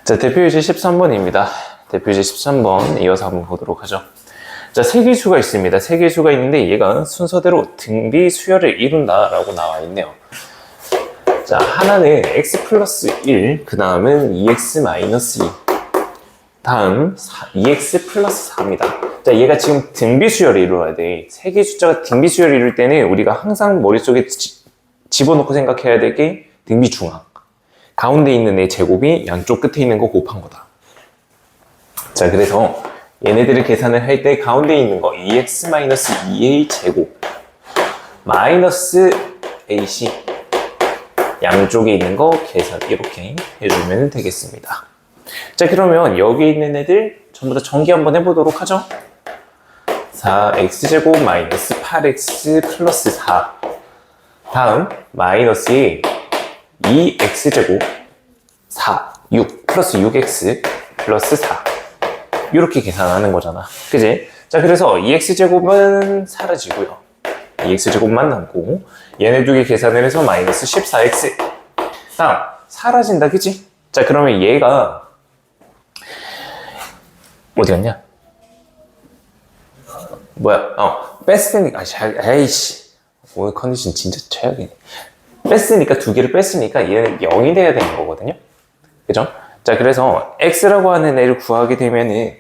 자, 대표유제 13번입니다. 대표유제 13번 이어서 한번 보도록 하죠. 자, 세기수가 있습니다. 세기수가 있는데 얘가 순서대로 등비 수열을 이룬다라고 나와 있네요. 자, 하나는 x 플러스 1, 그 다음은 2x 마이너스 2, 다음 2x 플러스 4입니다. 자, 얘가 지금 등비 수열을 이루어야 돼. 세개 숫자가 등비 수열을 이룰 때는 우리가 항상 머릿속에 집어넣고 생각해야 될 게 등비 중앙. 가운데 있는 애 제곱이 양쪽 끝에 있는 거 곱한 거다. 자, 그래서 얘네들을 계산을 할 때 가운데 있는 거 2x-2a 제곱 마이너스 ac 양쪽에 있는 거 계산 이렇게 해주면 되겠습니다. 자, 그러면 여기 있는 애들 전부 다 전기 한번 해보도록 하죠. 4x제곱 마이너스 8x 플러스 4 다음 마이너스 2x제곱 4, 6 플러스 6x 플러스 4 이렇게 계산하는 거잖아, 그지? 자, 그래서 2x제곱은 사라지고요, 2x제곱만 남고 얘네 두 개 계산을 해서 마이너스 14x 다음 사라진다, 그지? 자, 그러면 얘가 어디 갔냐? 뭐야? 뺐으니까 에이씨 오늘 컨디션 진짜 최악이네. 뺐으니까 두 개를 뺐으니까 얘는 0이 돼야 되는 거거든요, 그죠? 자, 그래서 x라고 하는 애를 구하게 되면은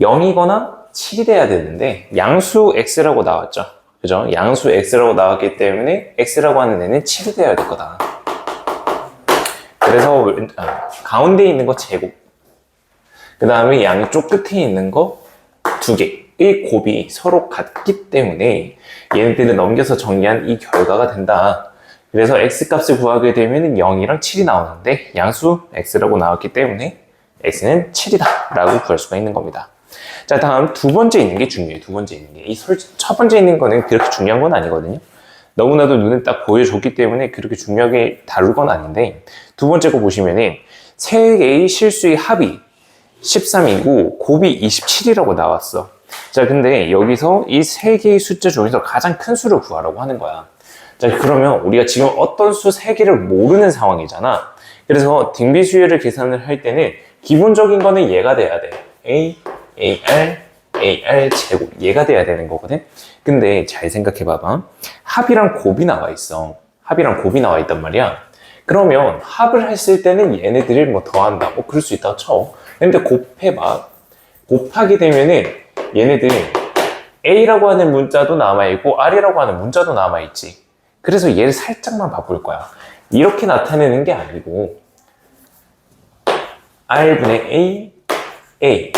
0이거나 7이 돼야 되는데 양수 x라고 나왔죠, 그죠? 양수 x라고 나왔기 때문에 x라고 하는 애는 7이 돼야 될 거다. 그래서 가운데 있는 거 제곱, 그 다음에 양쪽 끝에 있는 거 두 개의 곱이 서로 같기 때문에 얘네들을 넘겨서 정리한 이 결과가 된다. 그래서 x값을 구하게 되면 0이랑 7이 나오는데 양수 x라고 나왔기 때문에 x는 7이다 라고 구할 수가 있는 겁니다. 자, 다음 두 번째 있는 게 중요해요. 두 번째 있는 게. 첫 번째 있는 거는 그렇게 중요한 건 아니거든요. 너무나도 눈에 딱 보여줬기 때문에 그렇게 중요하게 다룰 건 아닌데, 두 번째 거 보시면은 세 개의 실수의 합이 13이고 곱이 27이라고 나왔어. 자, 근데 여기서 이 세 개의 숫자 중에서 가장 큰 수를 구하라고 하는 거야. 자, 그러면 우리가 지금 어떤 수 3개를 모르는 상황이잖아. 그래서 등비수열을 계산을 할 때는 기본적인 거는 얘가 돼야 돼. A, AR, AR 제곱. 얘가 돼야 되는 거거든. 근데 잘 생각해 봐봐. 합이랑 곱이 나와 있어. 합이랑 곱이 나와 있단 말이야. 그러면 합을 했을 때는 얘네들을 뭐 더한다. 뭐 그럴 수 있다고 쳐. 근데 곱해봐. 곱하게 되면은 얘네들 A라고 하는 문자도 남아있고 R이라고 하는 문자도 남아있지. 그래서 얘를 살짝만 바꿀 거야. 이렇게 나타내는 게 아니고 R분의 A, A,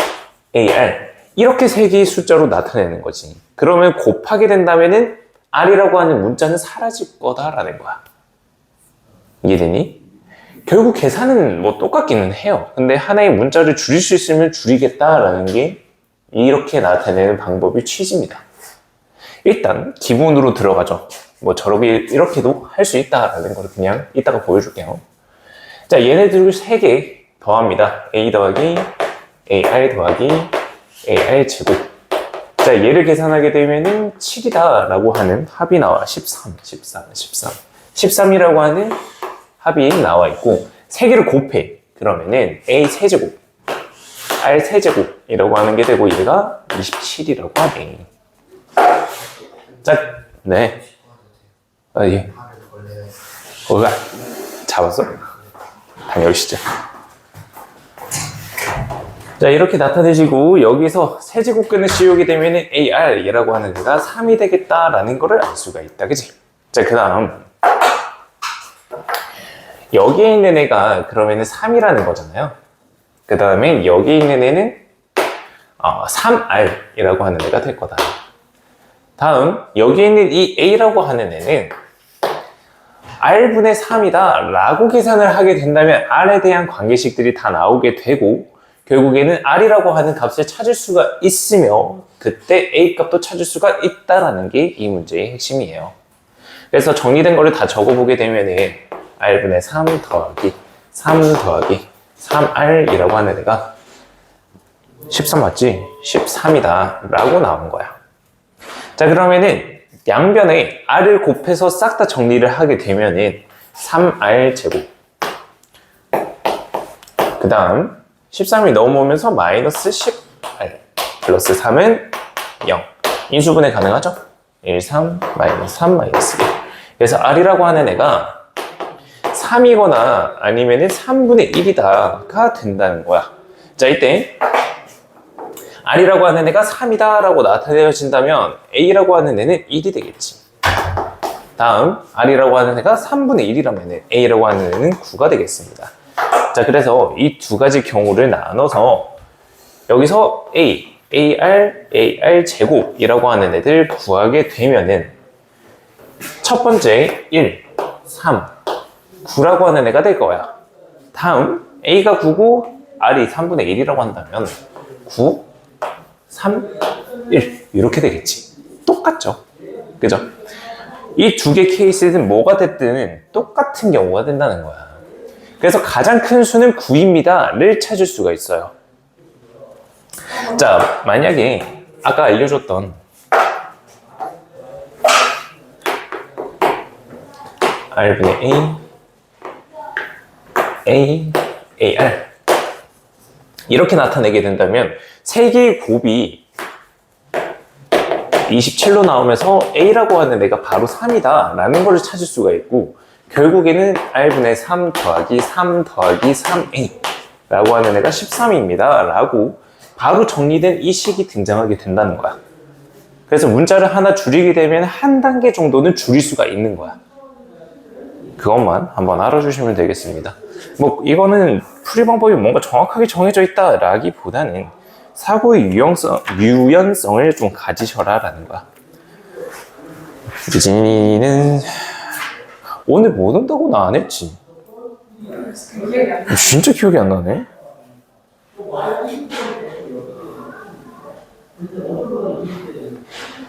AR 이렇게 세 개의 숫자로 나타내는 거지. 그러면 곱하게 된다면은 R이라고 하는 문자는 사라질 거다라는 거야. 이해되니? 결국 계산은 뭐 똑같기는 해요. 근데 하나의 문자를 줄일 수 있으면 줄이겠다라는 게 이렇게 나타내는 방법이 취지입니다. 일단 기본으로 들어가죠. 뭐 저렇게 이렇게도 할 수 있다라는 걸 그냥 이따가 보여줄게요. 자, 얘네들을 3개 더합니다. A 더하기 AR 더하기 AR 제곱. 자, 얘를 계산하게 되면은 7이다 라고 하는 합이 나와. 13 13이라고 하는 합이 나와 있고 3개를 곱해. 그러면은 A 세제곱 R 세제곱이라고 하는 게 되고 얘가 27이라고 하네. 자, 네. 예. 거기가 잡았어? 다녀오시죠. 자, 이렇게 나타내시고 여기서 세제곱근을 씌우게 되면 AR이라고 하는 데가 3이 되겠다라는 거를 알 수가 있다, 그치? 자, 그 다음 여기에 있는 애가 그러면은 3이라는 거잖아요. 그 다음에 여기 있는 애는 3R이라고 하는 애가 될 거다. 다음 여기 있는 이 A라고 하는 애는 R분의 3이다 라고 계산을 하게 된다면 R에 대한 관계식들이 다 나오게 되고 결국에는 R이라고 하는 값을 찾을 수가 있으며 그때 A 값도 찾을 수가 있다라는 게 이 문제의 핵심이에요. 그래서 정리된 거를 다 적어보게 되면은 R분의 3 더하기 3 더하기 3R이라고 하는 애가 13 맞지? 13이다 라고 나온 거야. 자, 그러면은 양변에 R을 곱해서 싹 다 정리를 하게 되면은 3R 제곱 그 다음 13이 넘어오면서 마이너스 18 플러스 3은 0. 인수분해 가능하죠? 1, 3, 마이너스 3, 마이너스 1. 그래서 R이라고 하는 애가 3이거나 아니면은 3분의 1이다가 된다는 거야. 자, 이때 R이라고 하는 애가 3이다 라고 나타내어진다면 A라고 하는 애는 1이 되겠지. 다음 R이라고 하는 애가 3분의 1이라면 A라고 하는 애는 9가 되겠습니다. 자, 그래서 이 두 가지 경우를 나눠서 여기서 A, AR 제곱이라고 하는 애들 구하게 되면은 첫 번째 1, 3, 9라고 하는 애가 될 거야. 다음 A가 9고 R이 3분의 1이라고 한다면 9, 3, 1 이렇게 되겠지. 똑같죠? 그죠? 이 두 개 케이스는 뭐가 됐든 똑같은 경우가 된다는 거야. 그래서 가장 큰 수는 9입니다를 찾을 수가 있어요. 자, 만약에 아까 알려줬던 R분의 AR 이렇게 나타내게 된다면 세 개의 곱이 27로 나오면서 A라고 하는 애가 바로 3이다 라는 걸 찾을 수가 있고, 결국에는 R분의 3 더하기 3 더하기 3A 라고 하는 애가 13입니다 라고 바로 정리된 이 식이 등장하게 된다는 거야. 그래서 문자를 하나 줄이게 되면 한 단계 정도는 줄일 수가 있는 거야. 그것만 한번 알아주시면 되겠습니다. 뭐 이거는 풀이 방법이 뭔가 정확하게 정해져 있다 라기보다는 사고의 유연성을 좀 가지셔라 라는 거야. 유진이는 오늘 뭐 온다고 나 안 했지? 진짜 기억이 안 나네.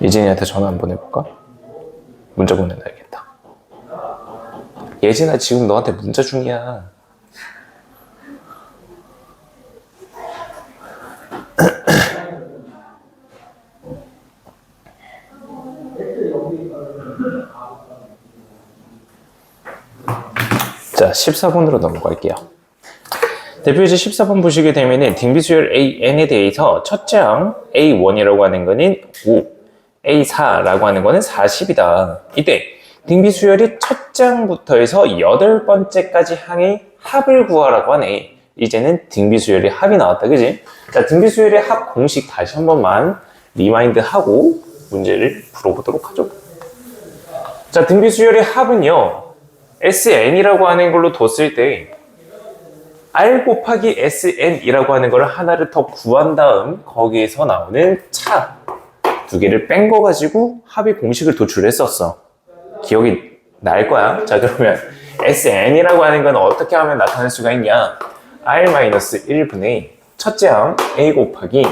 예진이한테 전화 한번 해볼까? 문자 보내놔야겠다. 예진아, 지금 너한테 문자 중이야. 자, 14번으로 넘어갈게요. 대표이제 14번 보시게 되면은 등비수열 AN에 대해서 첫째 항 A1이라고 하는 거는 5, A4라고 하는 거는 40이다. 이때 등비수열이 첫째 항부터 해서 8번째까지 항의 합을 구하라고 하네. 이제는 등비수열의 합이 나왔다, 그지? 자, 등비수열의 합 공식 다시 한 번만 리마인드 하고 문제를 풀어보도록 하죠. 자, 등비수열의 합은요, SN이라고 하는 걸로 뒀을 때 R 곱하기 SN이라고 하는 걸 하나를 더 구한 다음 거기에서 나오는 차 두 개를 뺀 거 가지고 합의 공식을 도출했었어. 기억이 날 거야. 자, 그러면 SN이라고 하는 건 어떻게 하면 나타낼 수가 있냐? R-1분의 첫째 항 A 곱하기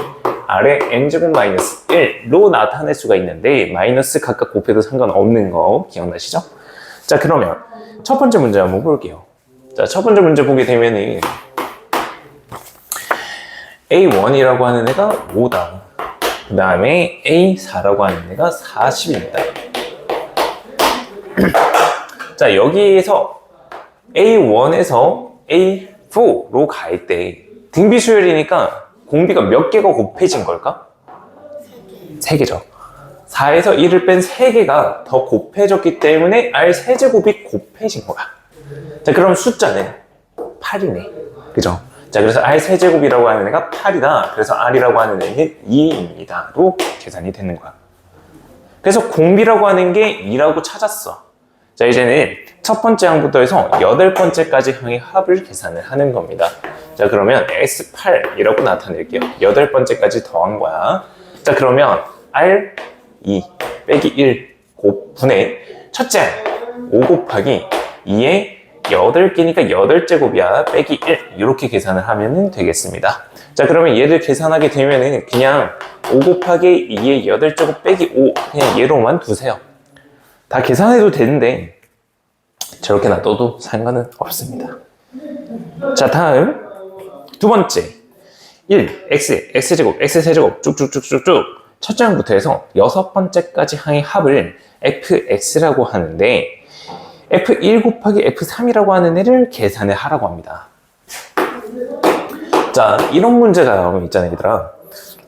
R의 N제곱 마이너스 1로 나타낼 수가 있는데, 마이너스 각각 곱해도 상관없는 거 기억나시죠? 자, 그러면 첫 번째 문제 한번 볼게요. 자, 첫 번째 문제 보게 되면은 A1이라고 하는 애가 5다. 그 다음에 A4라고 하는 애가 40입니다. 자, 여기에서 A1에서 A4로 갈 때 등비수열이니까 공비가 몇 개가 곱해진 걸까? 3개죠. 4에서 1을 뺀 3개가 더 곱해졌기 때문에 R 세제곱이 곱해진 거야. 자, 그럼 숫자는 8이네. 그죠? 자, 그래서 R 세제곱이라고 하는 애가 8이다. 그래서 R이라고 하는 애는 2입니다. 로 계산이 되는 거야. 그래서 공비라고 하는 게 2라고 찾았어. 자, 이제는 첫 번째 항부터 해서 8번째까지 항의 합을 계산을 하는 겁니다. 자, 그러면 S8이라고 나타낼게요. 8번째까지 더한 거야. 자, 그러면 R 2 빼기 1 곱분의 첫째 항 5 곱하기 2의 8개니까 8제곱이야 빼기 1 이렇게 계산을 하면 되겠습니다. 자, 그러면 얘를 계산하게 되면은 그냥 5 곱하기 2의 8제곱 빼기 5 그냥 얘로만 두세요. 다 계산해도 되는데 저렇게 놔둬도 상관은 없습니다. 자, 다음 두 번째 1, X, X제곱, X세제곱 쭉쭉쭉쭉쭉 첫째 항부터 해서 6번째까지 항의 합을 fx라고 하는데 f1 곱하기 f3이라고 하는 애를 계산을 하라고 합니다. 자, 이런 문제가 나오면 있잖아요, 얘들아.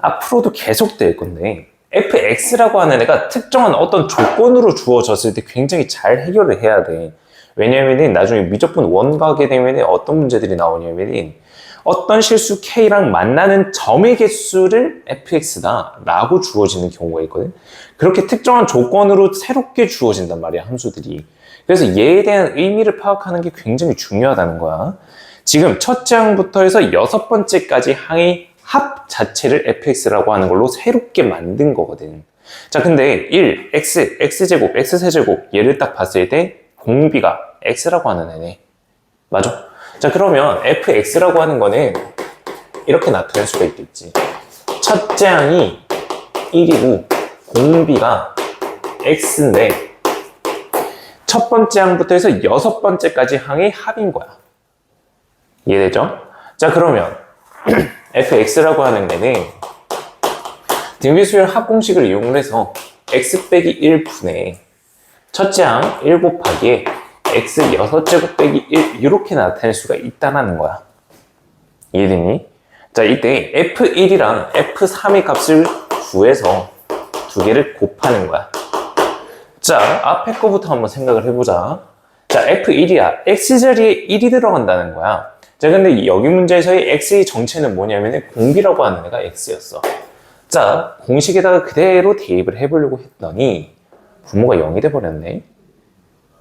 앞으로도 계속 될 건데 fx라고 하는 애가 특정한 어떤 조건으로 주어졌을 때 굉장히 잘 해결을 해야 돼. 왜냐면은 나중에 미적분 원 가게 되면 어떤 문제들이 나오냐면은 어떤 실수 k랑 만나는 점의 개수를 fx다 라고 주어지는 경우가 있거든. 그렇게 특정한 조건으로 새롭게 주어진단 말이야, 함수들이. 그래서 얘에 대한 의미를 파악하는 게 굉장히 중요하다는 거야. 지금 첫째 항부터 해서 여섯 번째까지 항의 합 자체를 fx라고 하는 걸로 새롭게 만든 거거든. 자, 근데 1, x, x제곱, x세제곱 얘를 딱 봤을 때 공비가 x라고 하는 애네. 맞아? 자, 그러면 fx라고 하는 거는 이렇게 나타낼 수가 있겠지. 첫째 항이 1이고 공비가 x인데 첫 번째 항부터 해서 여섯 번째까지 항의 합인 거야. 이해되죠? 자, 그러면 fx라고 하는 데는 등비수열 합공식을 이용해서 x 빼기 1분의 첫째 항 1 곱하기에 x 6제곱 빼기 1 이렇게 나타낼 수가 있다는 거야. 이해되니? 자, 이때 f1이랑 f3의 값을 구해서 두 개를 곱하는 거야. 자, 앞에 거부터 한번 생각을 해보자. 자, f1이야. x자리에 1이 들어간다는 거야. 자, 근데 여기 문제에서의 x의 정체는 뭐냐면 공비라고 하는 애가 x였어. 자, 공식에다가 그대로 대입을 해보려고 했더니 분모가 0이 돼버렸네.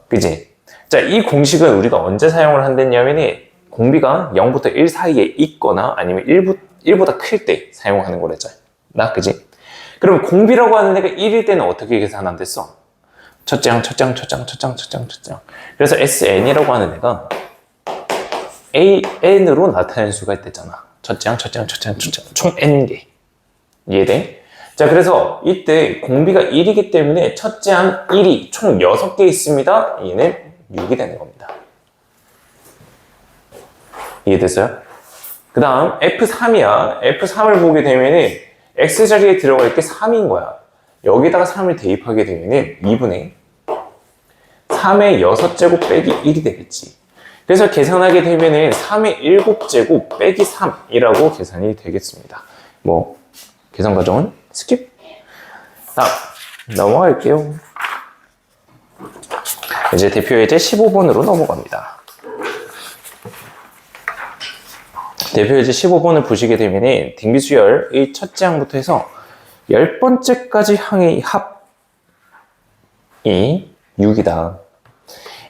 그지? 자, 이 공식은 우리가 언제 사용을 한댔냐면 공비가 0부터 1 사이에 있거나 아니면 1보다 클 때 사용하는 거랬잖아. 그지? 그럼 공비라고 하는 애가 1일 때는 어떻게 계산한댔어? 첫째 항, 첫째 항, 첫째 항, 첫째 항, 첫째 항, 첫째 항. 그래서 SN이라고 하는 애가 AN으로 나타낼 수가 있댔잖아. 첫째 항, 첫째 항, 첫째 항, 첫째 항. 총 N개. 이해돼? 자, 그래서 이때 공비가 1이기 때문에 첫째 항 1이 총 6개 있습니다. 얘는 6이 되는 겁니다. 이해됐어요? 그 다음 F3이야. F3을 보게 되면 X자리에 들어갈 게 3인 거야. 여기다가 3을 대입하게 되면 2분의 3의 6제곱 빼기 1이 되겠지. 그래서 계산하게 되면 3의 7제곱 빼기 3이라고 계산이 되겠습니다. 뭐 계산 과정은 스킵. 다음 넘어갈게요. 이제 대표 예제 15번으로 넘어갑니다. 대표 예제 15번을 보시게 되면 등비수열의 첫째 항부터 해서 10번째까지 항의 합이 6이다.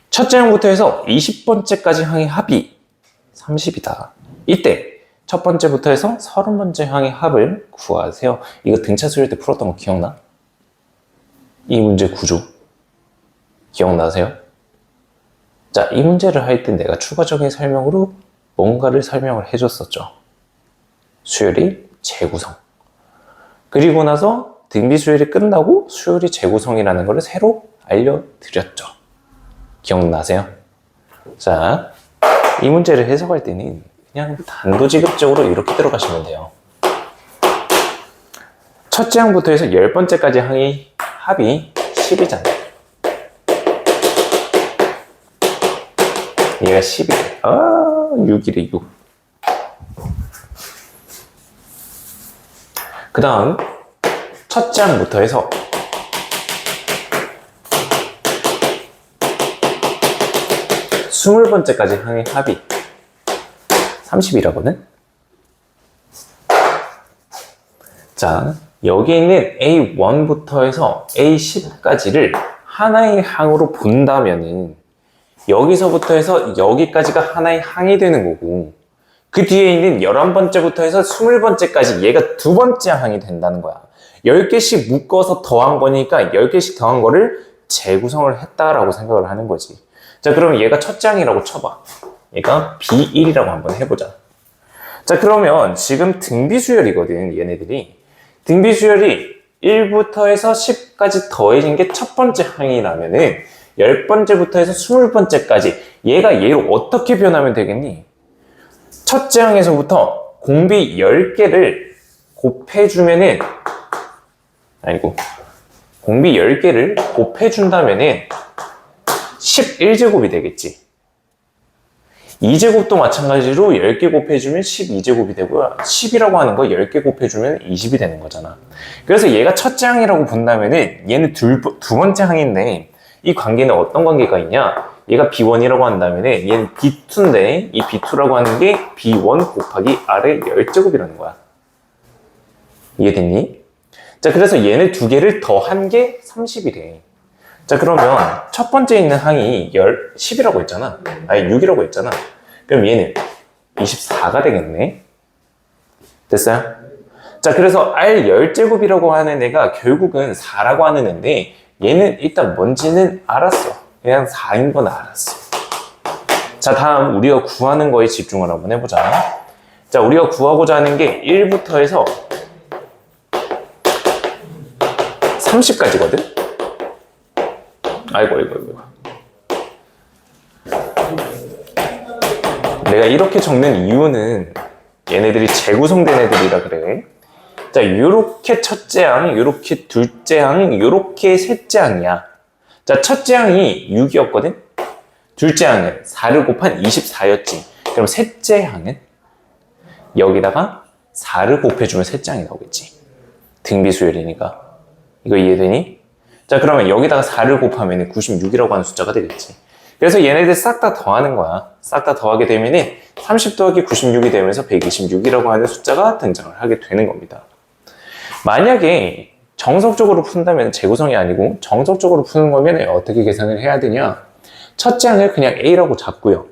첫째 항부터 해서 20번째까지 항의 합이 30이다. 이때 첫 번째부터 해서 30번째 항의 합을 구하세요. 이거 등차 수열 때 풀었던 거 기억나? 이 문제 구조 기억나세요? 자, 이 문제를 할 때 내가 추가적인 설명으로 뭔가를 설명을 해줬었죠. 수열이 재구성. 그리고 나서 등비 수열이 끝나고 수열이 재구성이라는 것을 새로 알려드렸죠. 기억나세요? 자, 이 문제를 해석할 때는 그냥 단도직입적으로 이렇게 들어가시면 돼요. 첫째 항부터 해서 10번째까지 항의 합이 10이잖아요. 얘가 10이래. 6이래, 6. 그 다음, 첫째 항부터 해서 20번째까지 항의 합이 30이라거든? 자, 여기 있는 A1부터 해서 A10까지를 하나의 항으로 본다면은 여기서부터 해서 여기까지가 하나의 항이 되는 거고 그 뒤에 있는 11번째부터 해서 20번째까지 얘가 두 번째 항이 된다는 거야. 10개씩 묶어서 더한 거니까 10개씩 더한 거를 재구성을 했다라고 생각을 하는 거지. 자, 그러면 얘가 첫째 항이라고 쳐봐. 얘가 B1이라고 한번 해보자. 자, 그러면 지금 등비수열이거든, 얘네들이. 등비수열이 1부터 해서 10까지 더해진 게 첫 번째 항이라면은 10번째부터 해서 20번째까지 얘가 얘로 어떻게 변하면 되겠니? 첫째 항에서부터 공비 10개를 곱해주면은 공비 10개를 곱해준다면은 11제곱이 되겠지. 2제곱도 마찬가지로 10개 곱해주면 12제곱이 되고요. 10이라고 하는 거 10개 곱해주면 20이 되는 거잖아. 그래서 얘가 첫째 항이라고 본다면은 얘는 두 번째 항인데 이 관계는 어떤 관계가 있냐? 얘가 B1이라고 한다면은 얘는 B2인데 이 B2라고 하는 게 B1 곱하기 R의 10제곱이라는 거야. 이해됐니? 자, 그래서 얘네 두 개를 더한 게 30이래. 자, 그러면 첫 번째 있는 항이 10이라고 했잖아. 아니, 6이라고 했잖아. 그럼 얘는 24가 되겠네. 됐어요? 자, 그래서 R 10제곱이라고 하는 애가 결국은 4라고 하는 애인데 얘는 일단 뭔지는 알았어. 그냥 4인 건 알았어. 자, 다음 우리가 구하는 거에 집중을 한번 해보자. 자, 우리가 구하고자 하는 게 1부터 해서 30까지거든? 아이고. 내가 이렇게 적는 이유는 얘네들이 재구성된 애들이라 그래. 자, 요렇게 첫째 항, 요렇게 둘째 항, 요렇게 셋째 항이야. 자, 첫째 항이 6이었거든? 둘째 항은 4를 곱한 24였지. 그럼 셋째 항은 여기다가 4를 곱해주면 셋째 항이 나오겠지. 등비수열이니까. 이거 이해되니? 자, 그러면 여기다가 4를 곱하면 96이라고 하는 숫자가 되겠지. 그래서 얘네들 싹 다 더하는 거야. 싹 다 더하게 되면은 30 더하기 96이 되면서 126이라고 하는 숫자가 등장을 하게 되는 겁니다. 만약에 정석적으로 푼다면 재구성이 아니고 정석적으로 푸는 거면 어떻게 계산을 해야 되냐? 첫째 항을 그냥 A라고 잡고요.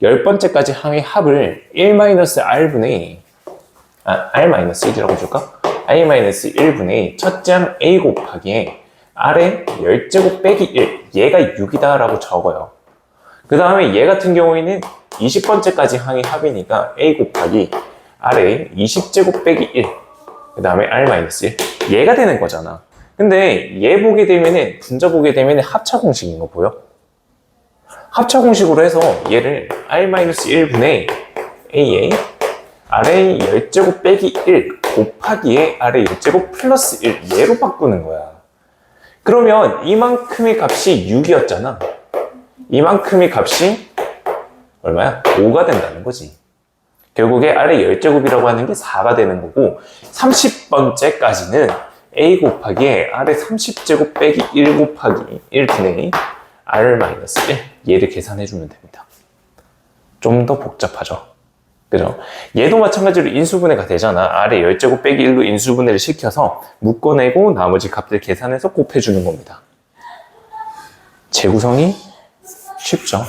10번째까지 항의 합을 1-R분의 R-1이라고 줄까? R-1분의 첫째 항 A 곱하기 R의 10제곱 빼기 1, 얘가 6이다 라고 적어요. 그 다음에 얘 같은 경우에는 20번째까지 항의 합이니까 A 곱하기 R의 20제곱 빼기 1, 그 다음에 R-1, 얘가 되는 거잖아. 근데 얘 보게 되면은, 분자 보게 되면은 합차 공식인 거 보여? 합차 공식으로 해서 얘를 R-1분의 A의 R의 10제곱 빼기 1 곱하기에 R의 10제곱 플러스 1, 얘로 바꾸는 거야. 그러면 이만큼의 값이 6이었잖아. 이만큼의 값이 얼마야? 5가 된다는 거지. 결국에 R의 10제곱이라고 하는 게 4가 되는 거고 30번째까지는 A 곱하기 R의 30제곱 빼기 1 곱하기 1분의 R-1 얘를 계산해주면 됩니다. 좀 더 복잡하죠. 그죠? 얘도 마찬가지로 인수분해가 되잖아. R의 10제곱 빼기 1로 인수분해를 시켜서 묶어내고 나머지 값들 계산해서 곱해주는 겁니다. 재구성이 쉽죠.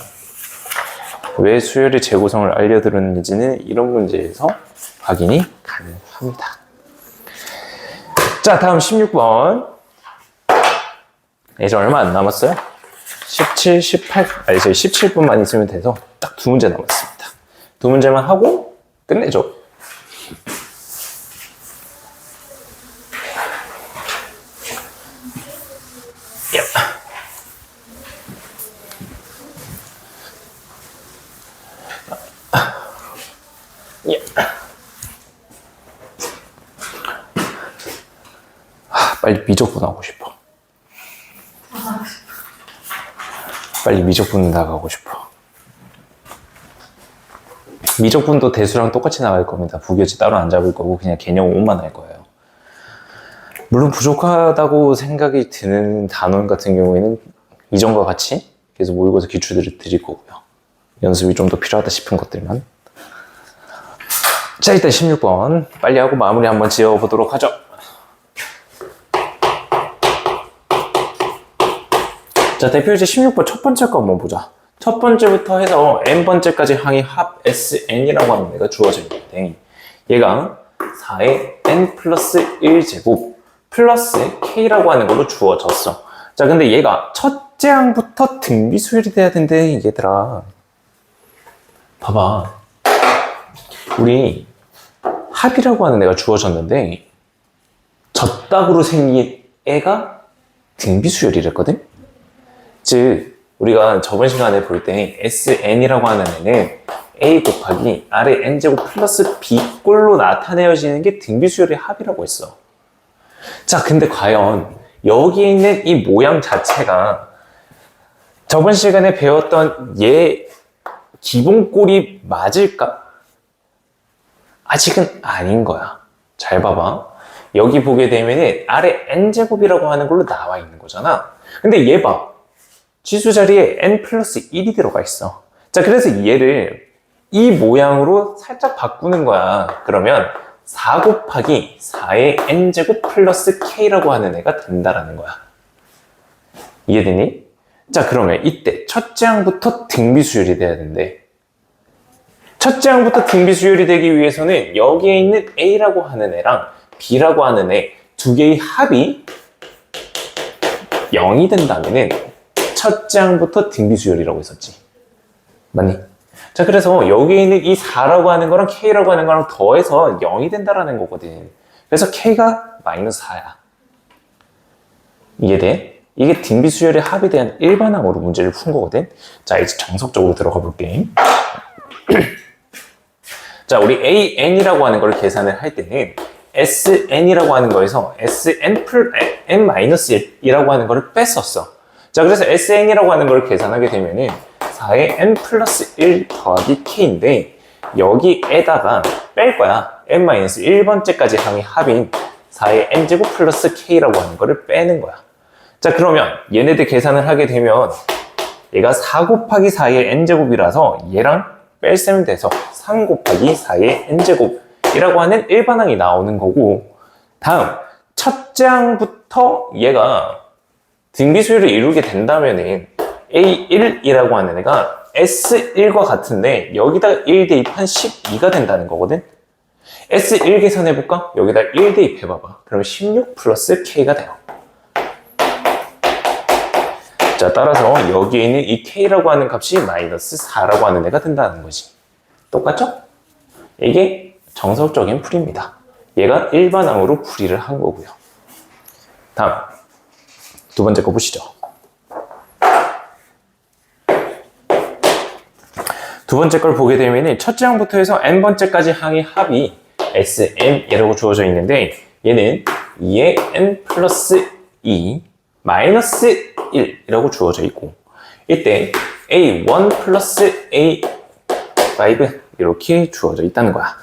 왜 수열의 재구성을 알려드렸는지는 이런 문제에서 확인이 가능합니다. 자, 다음 16번. 이제 얼마 안 남았어요? 17, 18, 아니, 17분만 있으면 돼서 딱 두 문제 남았습니다. 두 문제만 하고 끝내죠. 빨리 미적분 하고 싶어. 빨리 미적분 나가고 싶어. 미적분도 대수랑 똑같이 나갈 겁니다. 부교재 따로 안 잡을 거고 그냥 개념 5만 할 거예요. 물론 부족하다고 생각이 드는 단원 같은 경우에는 이전과 같이 계속 모의고사 기출들을 드릴 거고요. 연습이 좀 더 필요하다 싶은 것들만. 자, 일단 16번 빨리 하고 마무리 한번 지어보도록 하죠. 자, 대표이제 16번 첫 번째 거 한번 보자. 첫 번째부터 해서 n번째까지 항의 합 SN이라고 하는 애가 주어져 있는데 얘가 4의 n 플러스 1제곱 플러스 k라고 하는 걸로 주어졌어. 자, 근데 얘가 첫째 항부터 등비수열이 돼야 된대, 얘들아. 봐봐. 우리 합이라고 하는 애가 주어졌는데 젖딱으로 생긴 애가 등비수열이랬거든? 즉 우리가 저번 시간에 볼 때 SN이라고 하는 애는 A 곱하기 R의 N제곱 플러스 B꼴로 나타내어지는 게 등비수열의 합이라고 했어. 자, 근데 과연 여기 있는 이 모양 자체가 저번 시간에 배웠던 얘 기본꼴이 맞을까? 아직은 아닌 거야. 잘 봐봐. 여기 보게 되면은 아래 n제곱이라고 하는 걸로 나와 있는 거잖아. 근데 얘 봐. 지수 자리에 n 플러스 1이 들어가 있어. 자, 그래서 얘를 이 모양으로 살짝 바꾸는 거야. 그러면 4 곱하기 4의 n제곱 플러스 k라고 하는 애가 된다라는 거야. 이해되니? 자, 그러면 이때 첫째 항부터 등비수열이 돼야 된대. 첫째 항부터 등비수열이 되기 위해서는 여기에 있는 A라고 하는 애랑 B라고 하는 애 두 개의 합이 0이 된다면은 첫째 항부터 등비수열이라고 했었지. 맞니? 자, 그래서 여기에 있는 이 4라고 하는 거랑 K라고 하는 거랑 더해서 0이 된다라는 거거든. 그래서 K가 마이너스 4야. 이해돼? 이게 등비수열의 합에 대한 일반항으로 문제를 푼 거거든. 자, 이제 정석적으로 들어가 볼게. 자, 우리 AN이라고 하는 걸 계산을 할 때는 SN이라고 하는 거에서 SN-1이라고 하는 거를 뺐었어. 자, 그래서 SN이라고 하는 걸 계산하게 되면은 4의 n 플러스 1 더하기 k인데 여기에다가 뺄 거야. n-1번째까지 항의 합인 4의 n제곱 플러스 k라고 하는 거를 빼는 거야. 자, 그러면 얘네들 계산을 하게 되면 얘가 4 곱하기 4의 n제곱이라서 얘랑 뺄셈 돼서 3 곱하기 4의 n제곱이라고 하는 일반항이 나오는 거고, 다음 첫째 항부터 얘가 등비수열을 이루게 된다면은 A1이라고 하는 애가 S1과 같은데 여기다가 1 대입한 12가 된다는 거거든. S1 계산해볼까? 여기다 1 대입해봐봐. 그러면 16 플러스 K가 돼요. 자, 따라서 여기에 있는 이 K라고 하는 값이 마이너스 4라고 하는 애가 된다는 거지. 똑같죠? 이게 정석적인 풀이입니다. 얘가 일반항으로 풀이를 한 거고요. 다음 두 번째 거 보시죠. 두 번째 걸 보게 되면 첫째 항부터 해서 n번째까지 항의 합이 SN이라고 주어져 있는데 얘는 2의 n 플러스 2 마이너스 1이라고 주어져 있고 이때 A1 플러스 A5 이렇게 주어져 있다는 거야.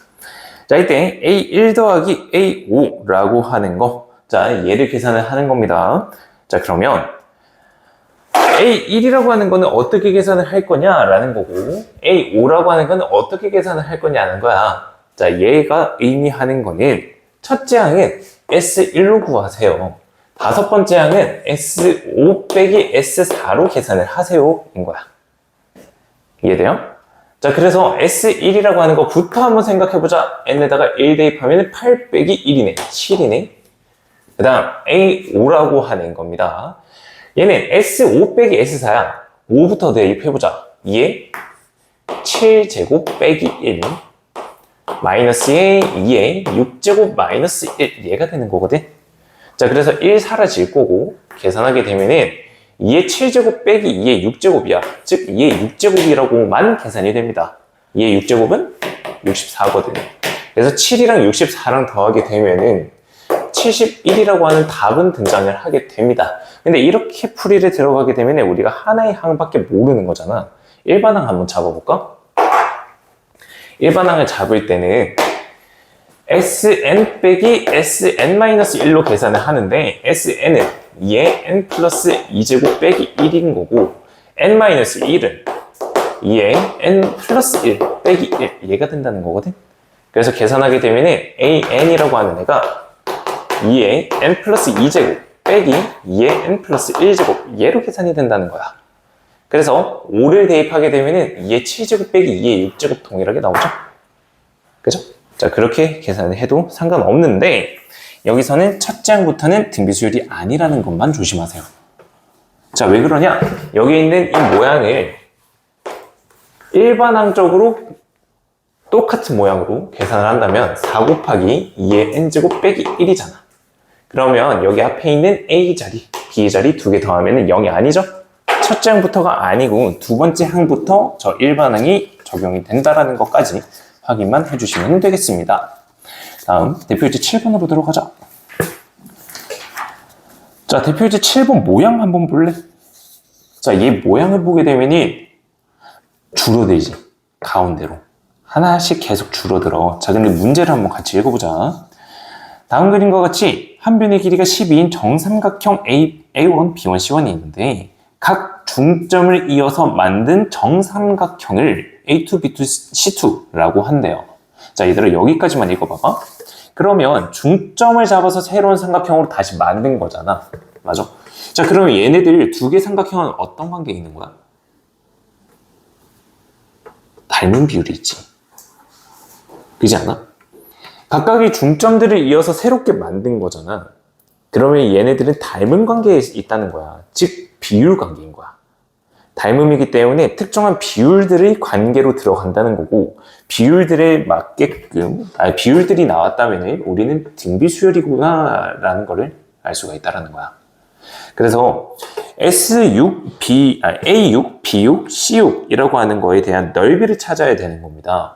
자, 이때 A1 더하기 A5라고 하는 거, 자, 얘를 계산을 하는 겁니다. 자, 그러면 A1이라고 하는 거는 어떻게 계산을 할 거냐라는 거고 A5라고 하는 거는 어떻게 계산을 할 거냐는 거야. 자, 얘가 의미하는 거는 첫째 항은 S1로 구하세요. 다섯 번째 항은 S5 빼기 S4로 계산을 하세요 인 거야. 이해돼요? 자, 그래서 S1이라고 하는 거부터 한번 생각해보자. n에다가 1 대입하면 8 빼기 1이네. 7이네. 그 다음 A5라고 하는 겁니다. 얘는 S5 빼기 S4야. 5부터 대입해보자. 2에 7제곱 빼기 1 마이너스에 2에 6제곱 마이너스 1 얘가 되는 거거든. 자, 그래서 1 사라질 거고 계산하게 되면은 2의 7제곱 빼기 2의 6제곱이야. 즉 2의 6제곱이라고만 계산이 됩니다. 2의 6제곱은 64거든. 그래서 7이랑 64랑 더하게 되면은 71이라고 하는 답은 등장을 하게 됩니다. 근데 이렇게 풀이를 들어가게 되면 우리가 하나의 항밖에 모르는 거잖아. 일반항 한번 잡아볼까? 일반항을 잡을 때는 Sn 빼기 Sn-1로 계산을 하는데 Sn은 2의 n 플러스 2제곱 빼기 1인 거고 n-1은 2의 n 플러스 1 빼기 1 얘가 된다는 거거든. 그래서 계산하게 되면 AN이라고 하는 애가 2의 n 플러스 2제곱 빼기 2의 n 플러스 1제곱 얘로 계산이 된다는 거야. 그래서 5를 대입하게 되면 2의 7제곱 빼기 2의 6제곱 동일하게 나오죠. 그죠? 자, 그렇게 계산을 해도 상관없는데 여기서는 첫째 항부터는 등비수열이 아니라는 것만 조심하세요. 자, 왜 그러냐? 여기 있는 이 모양을 일반항적으로 똑같은 모양으로 계산을 한다면 4 곱하기 2의 n제곱 빼기 1이잖아. 그러면 여기 앞에 있는 A 자리, B 자리 두 개 더하면 0이 아니죠? 첫째 항부터가 아니고 두 번째 항부터 저 일반항이 적용이 된다는 것까지 확인만 해주시면 되겠습니다. 다음 대표유제 7번으로 들어가자. 자, 대표유제 7번 모양 한번 볼래? 자, 얘 모양을 보게 되면 줄어들지. 가운데로 하나씩 계속 줄어들어. 자, 근데 문제를 한번 같이 읽어보자. 다음 그림과 같이 한 변의 길이가 12인 정삼각형 A1, B1, C1이 있는데 각 중점을 이어서 만든 정삼각형을 A2, B2, C2라고 한대요. 자, 얘들아 여기까지만 읽어봐봐. 그러면 중점을 잡아서 새로운 삼각형으로 다시 만든 거잖아. 맞아? 자, 그러면 얘네들 두 개 삼각형은 어떤 관계에 있는 거야? 닮은 비율이 있지. 그렇지 않아? 각각의 중점들을 이어서 새롭게 만든 거잖아. 그러면 얘네들은 닮은 관계에 있다는 거야. 즉 비율 관계인 거야. 닮음이기 때문에 특정한 비율들의 관계로 들어간다는 거고, 비율들에 맞게끔 비율들이 나왔다면 우리는 등비수열이구나 라는 거를 알 수가 있다는 거야. 그래서 S6, A6, B6, C6이라고 하는 거에 대한 넓이를 찾아야 되는 겁니다.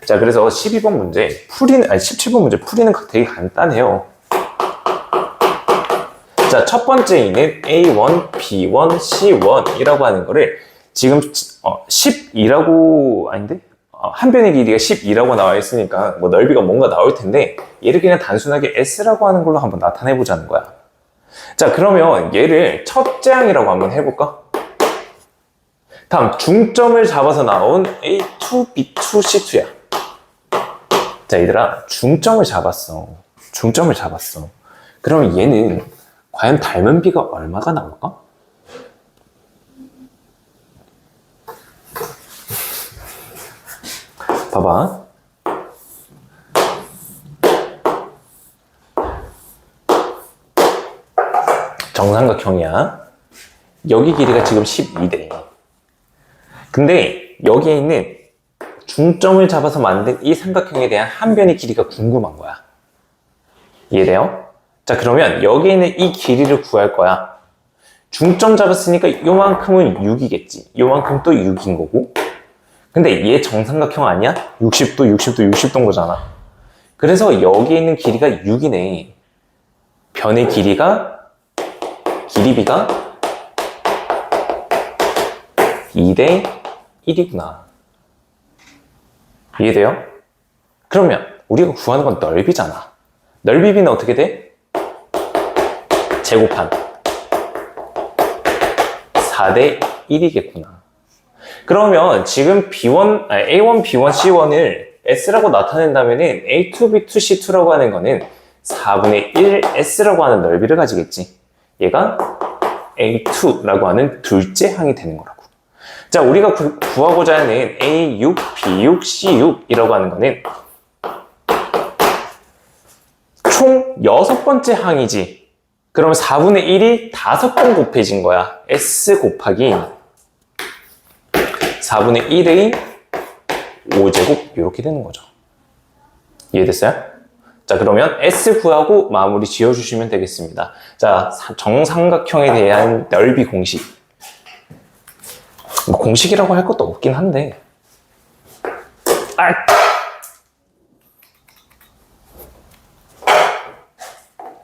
자, 그래서 12번 문제 17번 문제 풀이는 되게 간단해요. 자, 첫 번째에는 A1, B1, C1이라고 하는 거를 지금 12라고 아닌데? 한 변의 길이가 12라고 나와 있으니까 뭐 넓이가 뭔가 나올 텐데 얘를 그냥 단순하게 S라고 하는 걸로 한번 나타내 보자는 거야. 자, 그러면 얘를 첫째 항이라고 한번 해볼까? 다음 중점을 잡아서 나온 A2, B2, C2야. 자, 얘들아 중점을 잡았어. 그러면 얘는 과연 닮은 비가 얼마가 나올까? 봐봐. 정삼각형이야. 여기 길이가 지금 12대. 근데 여기에 있는 중점을 잡아서 만든 이 삼각형에 대한 한 변의 길이가 궁금한 거야. 이해돼요? 자, 그러면 여기에 있는 이 길이를 구할 거야. 중점 잡았으니까 요만큼은 6이겠지. 요만큼 또 6인 거고. 근데 얘 정삼각형 아니야? 60도, 60도, 60도인 거잖아. 그래서 여기에 있는 길이가 6이네. 변의 길이비가 2대 1이구나. 이해돼요? 그러면 우리가 구하는 건 넓이잖아. 넓이비는 어떻게 돼? 제곱한 4대 1이겠구나. 그러면 지금 A1, B1, C1을 S라고 나타낸다면 A2, B2, C2라고 하는 거는 4분의 1 S라고 하는 넓이를 가지겠지. 얘가 A2라고 하는 둘째 항이 되는 거라고. 자, 우리가 구하고자 하는 A6, B6, C6이라고 하는 거는 총 6번째 항이지. 그러면 4분의 1이 5번 곱해진 거야. S 곱하기 4분의 1의 5제곱 이렇게 되는 거죠. 이해됐어요? 자, 그러면 S 구하고 마무리 지어주시면 되겠습니다. 자, 정삼각형에 대한 넓이 공식. 뭐 공식이라고 할 것도 없긴 한데.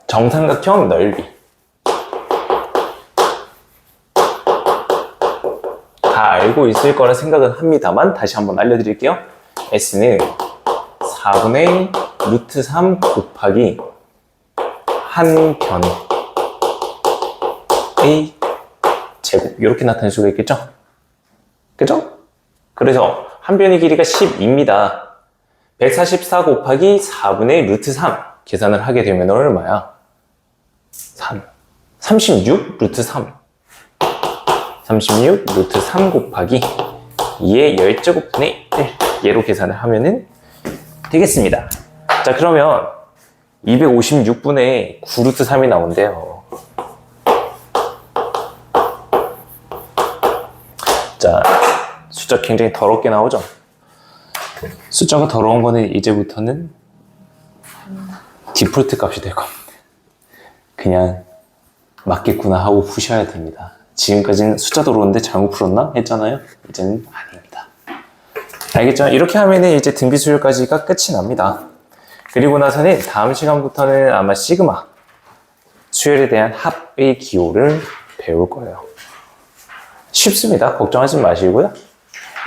정삼각형 넓이. 다 알고 있을 거라 생각은 합니다만 다시 한번 알려드릴게요. S는 4분의 루트 3 곱하기 한 변의 제곱 이렇게 나타낼 수가 있겠죠? 그죠? 그래서 한 변의 길이가 10입니다. 144 곱하기 4분의 루트 3 계산을 하게 되면 얼마야? 36 루트 3 36 루트 3 곱하기 2의 10제곱분의 1 얘로 계산을 하면은 되겠습니다. 자, 그러면 256분의 9 루트 3이 나온대요. 자, 숫자 굉장히 더럽게 나오죠? 숫자가 더러운 거는 이제부터는 디폴트 값이 될 겁니다. 그냥 맞겠구나 하고 푸셔야 됩니다. 지금까지는 숫자 더러운데 잘못 풀었나? 했잖아요. 이제는 아닙니다. 알겠죠? 이렇게 하면은 이제 등비수열까지가 끝이 납니다. 그리고 나서는 다음 시간부터는 아마 시그마 수열에 대한 합의 기호를 배울 거예요. 쉽습니다. 걱정하지 마시고요.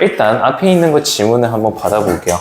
일단 앞에 있는 거 지문을 한번 받아볼게요.